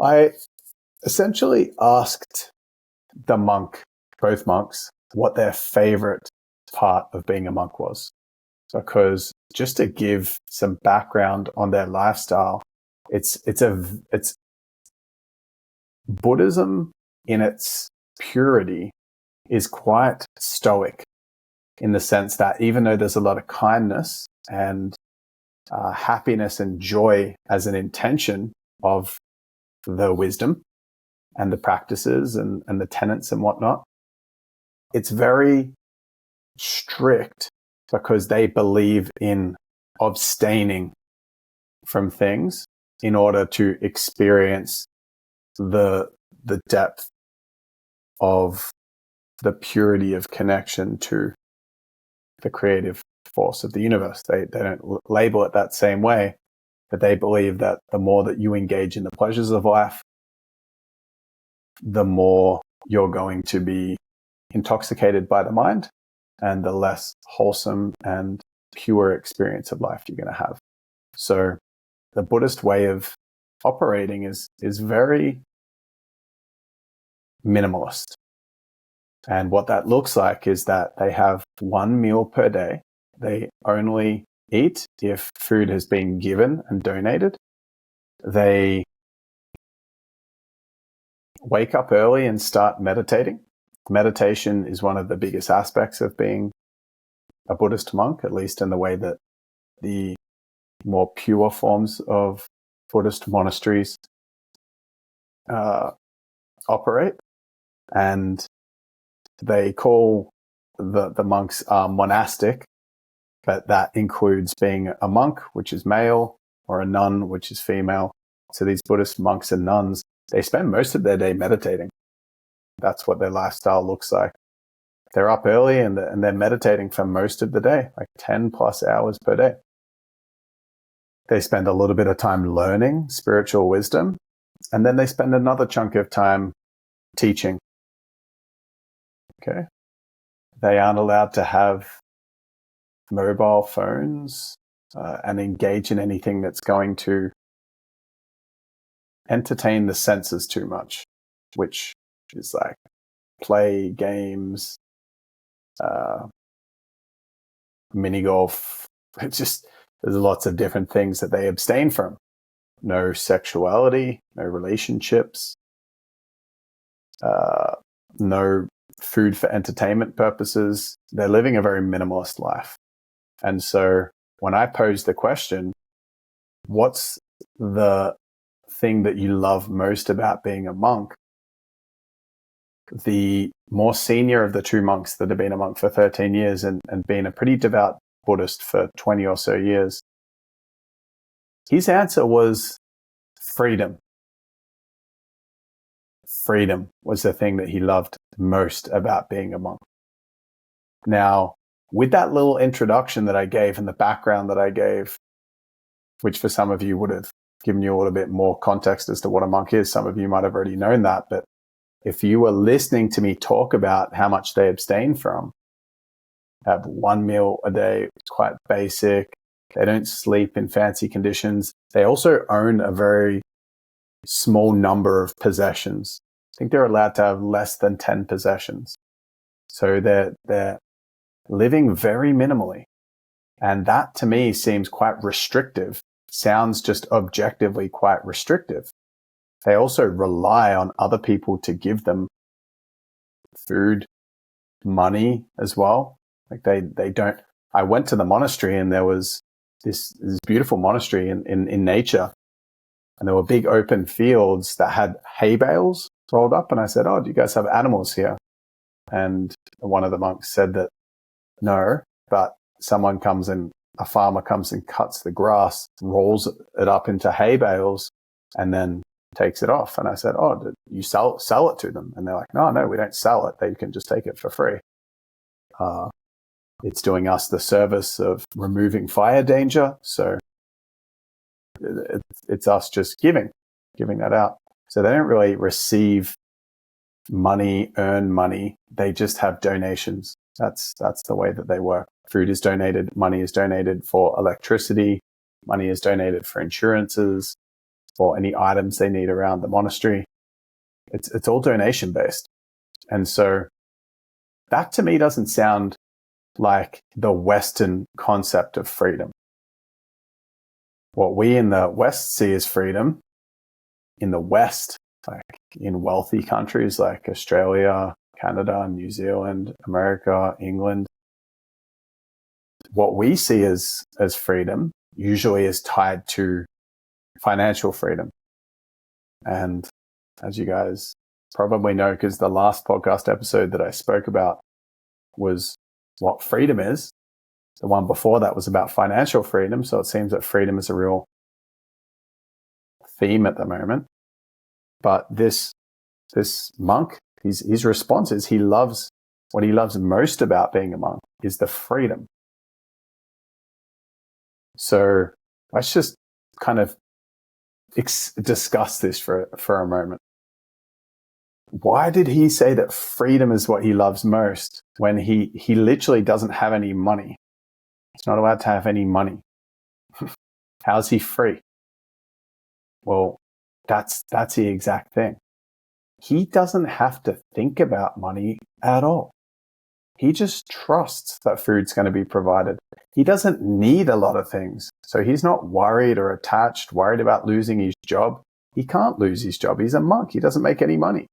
I essentially asked both monks, what their favorite part of being a monk was. Because just to give some background on their lifestyle, it's Buddhism in its purity is quite stoic in the sense that even though there's a lot of kindness and happiness and joy as an intention of the wisdom and the practices and the tenets and whatnot, it's very strict because they believe in abstaining from things in order to experience the depth of the purity of connection to the creative force of the universe. They don't label it that same way, but they believe that the more that you engage in the pleasures of life, the more you're going to be intoxicated by the mind and the less wholesome and pure experience of life you're going to have. So the Buddhist way of operating is very minimalist. And what that looks like is that they have one meal per day. They only eat if food has been given and donated. They wake up early and start meditating. Meditation is one of the biggest aspects of being a Buddhist monk, at least in the way that the more pure forms of Buddhist monasteries operate. And they call the monks monastic, but that includes being a monk, which is male, or a nun, which is female. So these Buddhist monks and nuns, they spend most of their day meditating. That's what their lifestyle looks like. They're up early and they're meditating for most of the day, like 10 plus hours per day. They spend a little bit of time learning spiritual wisdom, and then they spend another chunk of time teaching. Okay. They aren't allowed to have mobile phones and engage in anything that's going to entertain the senses too much, which is like play games, mini golf. It's just, there's lots of different things that they abstain from. No sexuality, no relationships, no food for entertainment purposes. They're living a very minimalist life. And so when I pose the question, what's the thing that you love most about being a monk? The more senior of the two monks that have been a monk for 13 years and been a pretty devout Buddhist for 20 or so years, his answer was freedom. Freedom was the thing that he loved most about being a monk. Now, with that little introduction that I gave and the background that I gave, which for some of you would have given you a little bit more context as to what a monk is, some of you might have already known that, but if you were listening to me talk about how much they abstain from, have one meal a day, quite basic, they don't sleep in fancy conditions. They also own a very small number of possessions. I think they're allowed to have less than 10 possessions. So they're living very minimally. And that to me seems quite restrictive, sounds just objectively quite restrictive. They also rely on other people to give them food, money as well. Like they don't, I went to the monastery and there was this beautiful monastery in nature. And there were big open fields that had hay bales rolled up. And I said, "Oh, do you guys have animals here?" And one of the monks said that no, but a farmer comes and cuts the grass, rolls it up into hay bales, and then takes it off. And I said, "Oh, did you sell it to them?" And they're like, no, we don't sell it. They can just take it for free. It's doing us the service of removing fire danger. So it's us just giving that out. So they don't really receive money, earn money. They just have donations. That's the way that they work. Food is donated. Money is donated for electricity. Money is donated for insurances. or any items they need around the monastery. It's all donation based. And so that to me doesn't sound like the Western concept of freedom. What we in the West see as freedom, in the West, like in wealthy countries like Australia, Canada, New Zealand, America, England, what we see as freedom usually is tied to financial freedom. And as you guys probably know, because the last podcast episode that I spoke about was what freedom is. The one before that was about financial freedom. So it seems that freedom is a real theme at the moment. But this monk, his response is what he loves most about being a monk is the freedom. So let's just kind of discuss this for a moment. Why did he say that freedom is what he loves most when he literally doesn't have any money? He's not allowed to have any money. How's he free? Well, that's the exact thing. He doesn't have to think about money at all. He just trusts that food's going to be provided. He doesn't need a lot of things. So he's not worried or attached, worried about losing his job. He can't lose his job. He's a monk. He doesn't make any money.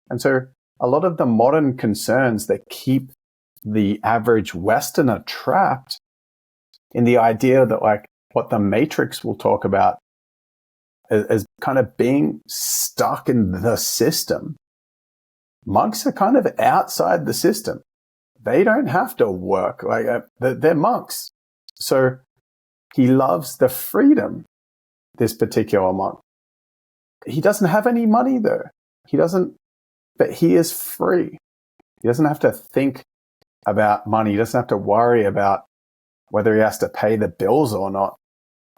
And so a lot of the modern concerns that keep the average Westerner trapped in the idea that, like, what the Matrix will talk about as kind of being stuck in the system. Monks are kind of outside the system. They don't have to work. Like, they're monks. So he loves the freedom, this particular monk. He doesn't have any money though. But he is free. He doesn't have to think about money. He doesn't have to worry about whether he has to pay the bills or not.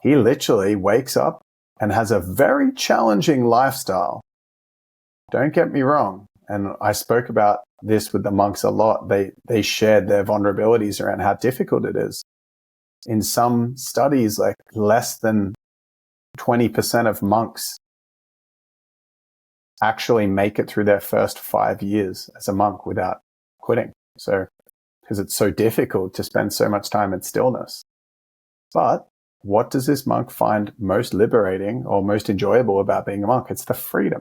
He literally wakes up and has a very challenging lifestyle. Don't get me wrong. And I spoke about this with the monks a lot. They shared their vulnerabilities around how difficult it is. In some studies, like less than 20% of monks actually make it through their first 5 years as a monk without quitting. So, because it's so difficult to spend so much time in stillness. But what does this monk find most liberating or most enjoyable about being a monk? It's the freedom.